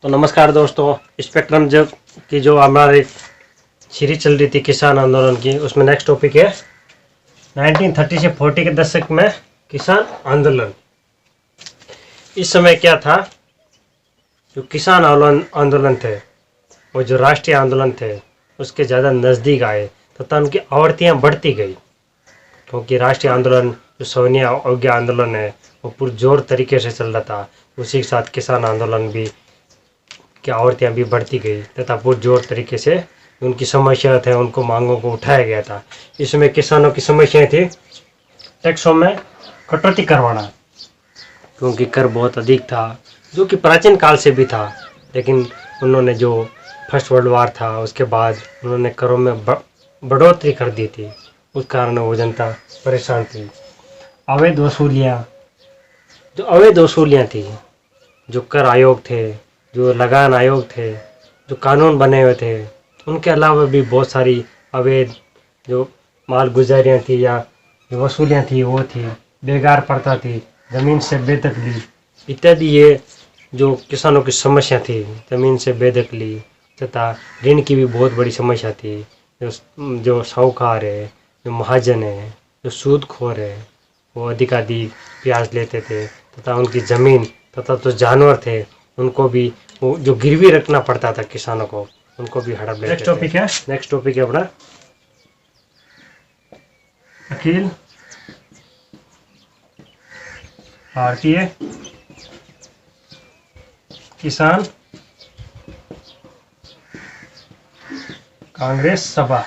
तो नमस्कार दोस्तों। स्पेक्ट्रम जब की जो हमारी सीरीज चल रही थी किसान आंदोलन की, उसमें नेक्स्ट टॉपिक है 1930 से 40 के दशक में किसान आंदोलन। इस समय क्या था, जो किसान आंदोलन थे वो जो राष्ट्रीय आंदोलन थे उसके ज़्यादा नज़दीक आए तथा उनकी आवृत्तियाँ बढ़ती गई, क्योंकि राष्ट्रीय आंदोलन जो सविनय अवज्ञा आंदोलन है वो पुरजोर तरीके से चल रहा था। उसी के साथ किसान आंदोलन भी की आवृत्तियाँ भी बढ़ती गई तथा पुरजोर तरीके से उनकी समस्या थे, उनको मांगों को उठाया गया था। इसमें किसानों की समस्याएं थी टैक्सों में कटौती करवाना, क्योंकि कर बहुत अधिक था, जो कि प्राचीन काल से भी था। लेकिन उन्होंने जो फर्स्ट वर्ल्ड वार था उसके बाद उन्होंने करों में बढ़ोतरी कर दी थी, उस कारण वो जनता परेशान थी। अवैध वसूलियाँ, जो अवैध वसूलियाँ थी, जो कर आयोग थे, जो लगान आयोग थे, जो कानून बने हुए थे, उनके अलावा भी बहुत सारी अवैध जो माल गुजारियाँ थी या जो वसूलियाँ थी वो थी, बेगार प्रथा थी, ज़मीन से बेदखली इत्यादि। ये जो किसानों की समस्या थी, ज़मीन से बेदखली तथा ऋण की भी बहुत बड़ी समस्या थी। जो साहूकार है, जो महाजन है, जो सूदखोर है, वो अधिकाधिक ब्याज लेते थे तथा उनकी ज़मीन तथा जो जानवर थे उनको भी वो जो गिरवी रखना पड़ता था किसानों को, उनको भी हड़प लेते थे। नेक्स्ट टॉपिक है अपना अखिल भारतीय किसान कांग्रेस सभा।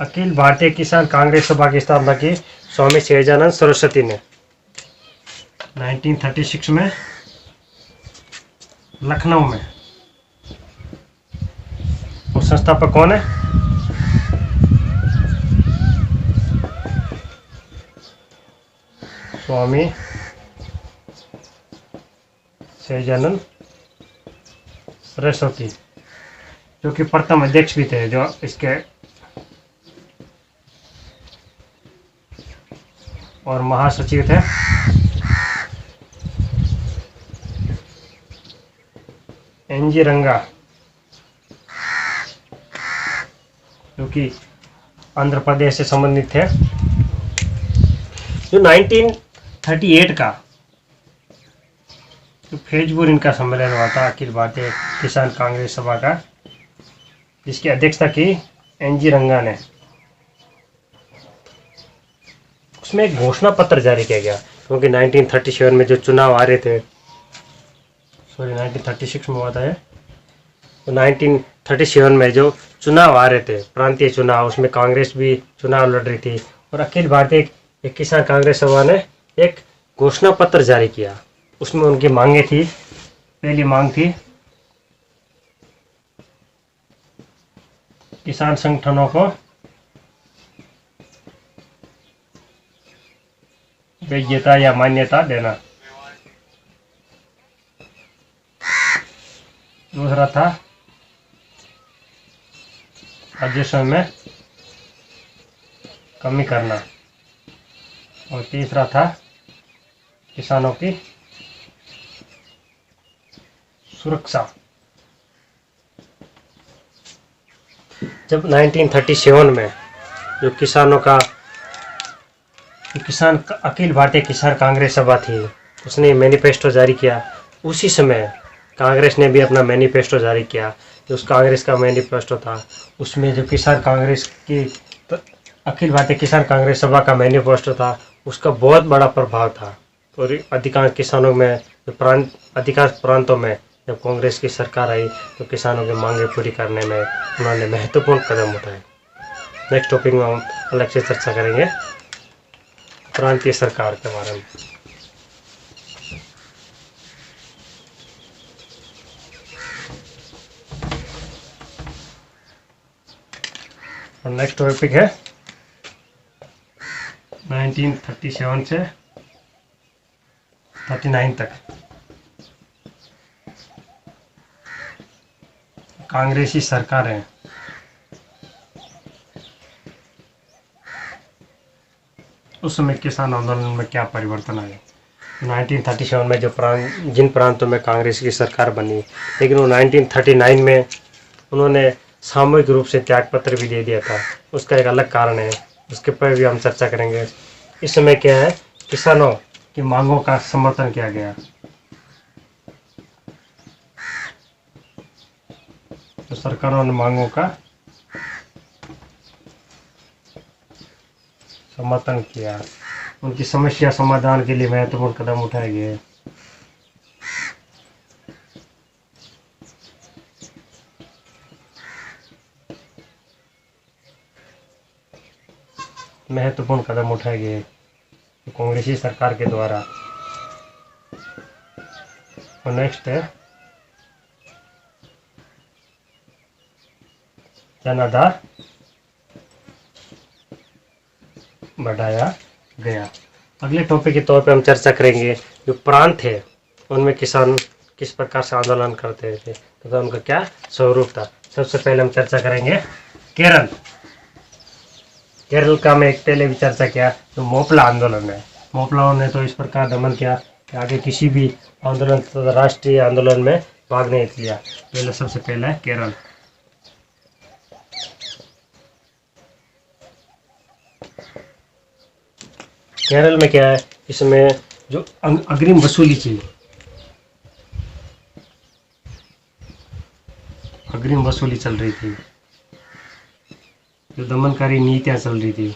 अखिल भारतीय किसान कांग्रेस सभा की स्थापना की स्वामी सहजानंद सरस्वती ने 1936 में लखनऊ में। और संस्थापक कौन है? स्वामी सहजानंद सरस्वती, जो कि प्रथम अध्यक्ष भी थे, जो इसके और महासचिव थे एनजी रंगा, जो कि आंध्र प्रदेश से संबंधित थे। जो 1938 का जो फेजपुर इनका सम्मेलन हुआ था अखिल भारतीय किसान कांग्रेस सभा का, जिसकी अध्यक्षता की एनजी रंगा ने, उसमें एक घोषणा पत्र जारी किया गया, क्योंकि 1937 में जो चुनाव आ रहे थे, 1936 में हुआ था ये, तो 1937 में जो चुनाव आ रहे थे प्रांतीय चुनाव, उसमें कांग्रेस भी चुनाव लड़ रही थी और अखिल भारतीय किसान कांग्रेस सभा ने एक घोषणा पत्र जारी किया। उसमें उनकी मांगे थी, पहली मांग थी किसान संगठनों को वैधता या मान्यता देना। दूसरा था राजस्व में कमी करना, और तीसरा था किसानों की सुरक्षा। जब 1937 में जो किसानों का अखिल भारतीय किसान कांग्रेस सभा थी, उसने मैनिफेस्टो जारी किया। उसी समय कांग्रेस ने भी अपना मैनिफेस्टो जारी किया। जो उस कांग्रेस का मैनिफेस्टो था, उसमें जो किसान कांग्रेस की अखिल भारतीय किसान कांग्रेस सभा का मैनिफेस्टो था, उसका बहुत बड़ा प्रभाव था। और अधिकांश किसानों में अधिकांश प्रांतों में जब कांग्रेस की सरकार आई तो किसानों की मांगें पूरी करने में उन्होंने महत्वपूर्ण कदम उठाए। नेक्स्ट टॉपिक में हम अलग से चर्चा करेंगे प्रांतीय सरकार के बारे में। और नेक्स्ट टॉपिक है 1937 से 39 तक कांग्रेसी सरकारें उस समय किसान आंदोलन में क्या परिवर्तन आए। 1937 में जिन प्रांतों में कांग्रेस की सरकार बनी, लेकिन वो 1939 में उन्होंने सामूहिक रूप से त्यागपत्र भी दे दिया था। उसका एक अलग कारण है, उसके पर भी हम चर्चा करेंगे। इस समय क्या है, किसानों की मांगों का समर्थन किया गया। तो सरकारों ने मांगों का समर्थन किया, उनकी समस्या समाधान के लिए महत्वपूर्ण कदम उठाए गए। महत्वपूर्ण कदम उठाए गए कांग्रेसी सरकार के द्वारा। और नेक्स्ट है जनाधार बढ़ाया गया। अगले टॉपिक के तौर पे हम चर्चा करेंगे जो प्रांत थे उनमें किसान किस प्रकार से आंदोलन करते थे, तो उनका क्या स्वरूप था। सबसे पहले हम चर्चा करेंगे केरल। केरल का मैं एक पहले भी चर्चा किया, तो मोपला आंदोलन है। मोपलाओं ने तो इस प्रकार दमन किया कि आगे किसी भी आंदोलन तथा राष्ट्रीय आंदोलन में भाग नहीं लिया। पहले सबसे पहले है केरल। केरल में क्या है, इसमें जो अग्रिम वसूली थी, अग्रिम वसूली चल रही थी, जो दमनकारी नीतियां चल रही थी,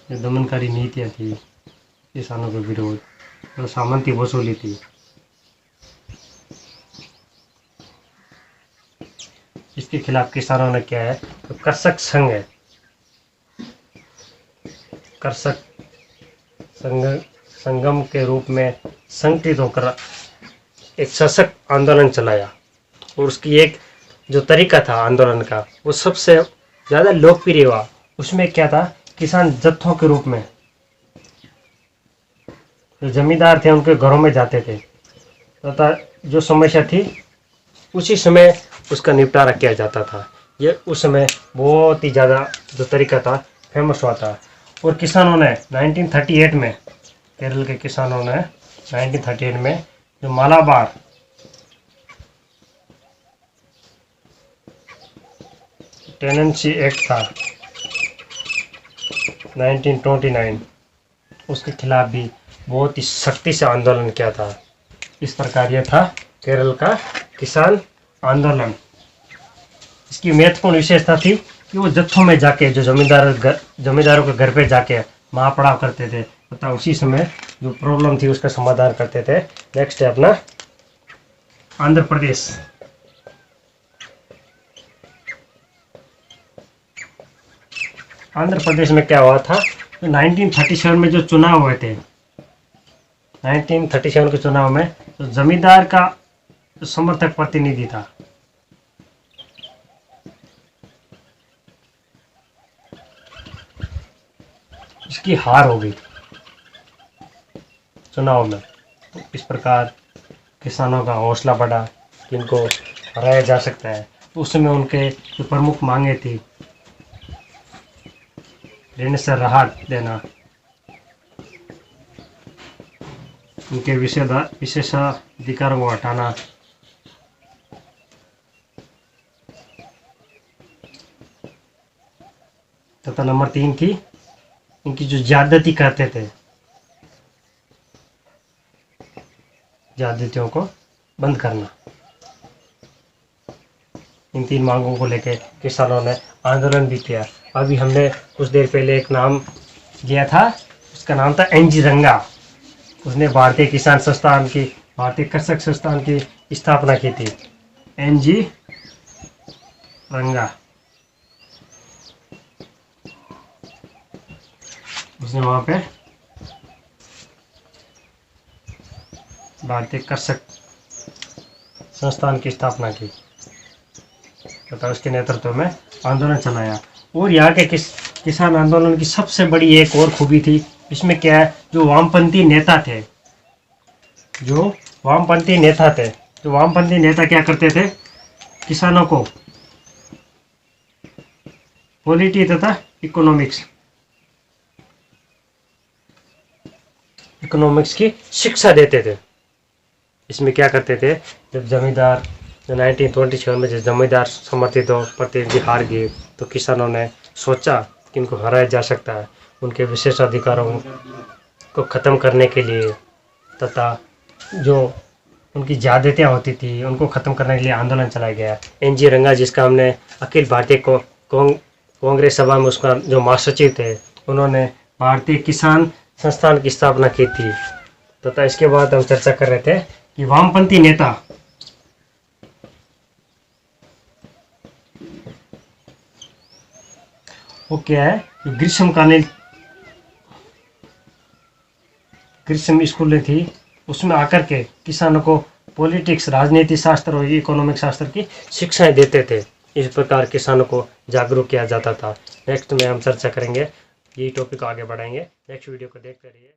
जो दमनकारी नीतियां थी किसानों के विरोध, जो सामंती वसूली थी, इसके खिलाफ किसानों ने क्या है, तो कृषक संघ है, कृषक संगम के रूप में संगठित होकर एक सशक्त आंदोलन चलाया। और उसकी एक जो तरीका था आंदोलन का, वो सबसे ज़्यादा लोकप्रिय हुआ। उसमें क्या था, किसान जत्थों के रूप में जो जमींदार थे उनके घरों में जाते थे तथा जो समस्या थी उसी समय उसका निपटारा किया जाता था। ये उस समय बहुत ही ज़्यादा जो तरीका था फेमस हुआ था। और किसानों ने 1938 में, केरल के किसानों ने 1938 में जो मालाबार टेनेंसी एक्ट था 1929, उसके खिलाफ भी बहुत ही सख्ती से आंदोलन किया था। इस प्रकार यह था केरल का किसान आंदोलन। इसकी महत्वपूर्ण विशेषता थी कि वो जत्थों में जाके जो जमींदारों के घर पे जाके महापड़ाव करते थे तथा उसी समय जो प्रॉब्लम थी उसका समाधान करते थे। नेक्स्ट है अपना आंध्र प्रदेश। आंध्र प्रदेश में क्या हुआ था, तो 1937 में जो चुनाव हुए थे, 1937 के चुनाव में तो जमींदार का जो समर्थक प्रतिनिधि था, उसकी हार हो गई चुनाव में। तो इस प्रकार किसानों का हौसला बढ़ा कि इनको हराया जा सकता है। तो उस समय उनके जो प्रमुख मांगे थी, ऋण से राहत देना, उनके विशेषाधिकारों को हटाना, तथा नंबर 3 थी इनकी जो ज्यादती करते थे, ज्यादतियों को बंद करना। इन 3 मांगों को लेकर किसानों ने आंदोलन भी किया। अभी हमने कुछ देर पहले एक नाम लिया था, उसका नाम था एनजी रंगा। उसने भारतीय किसान संस्थान की, भारतीय कृषक संस्थान की स्थापना की थी, एनजी रंगा। उसने वहाँ पे भारतीय कृषक संस्थान की स्थापना की तथा उसके नेतृत्व में आंदोलन चलाया। और यहाँ के किसान आंदोलन की सबसे बड़ी एक और खूबी थी, इसमें क्या है, जो वामपंथी नेता थे, जो वामपंथी नेता क्या करते थे, किसानों को पॉलिटी तथा इकोनॉमिक्स इकोनॉमिक्स की शिक्षा देते थे। इसमें क्या करते थे, जब जमींदार 1927 में जब जमींदार समर्थित हो प्रतिनिधि हार गए तो किसानों ने सोचा कि इनको हराया जा सकता है। उनके विशेषाधिकारों को ख़त्म करने के लिए तथा जो उनकी ज़्यादतियाँ होती थी उनको ख़त्म करने के लिए आंदोलन चलाया गया। NG रंगा, जिसका हमने अखिल भारतीय कांग्रेस सभा में उसका जो महासचिव थे, उन्होंने भारतीय किसान संस्थान की स्थापना की थी। तथा इसके बाद हम चर्चा कर रहे थे कि वामपंथी नेता वो क्या है, ग्रीष्म स्कूलें थी, उसमें आकर के किसानों को पॉलिटिक्स, राजनीति शास्त्र और इकोनॉमिक शास्त्र की शिक्षाएं देते थे। इस प्रकार किसानों को जागरूक किया जाता था। नेक्स्ट में हम चर्चा करेंगे, यही टॉपिक आगे बढ़ाएंगे। नेक्स्ट वीडियो को देखते रहिए।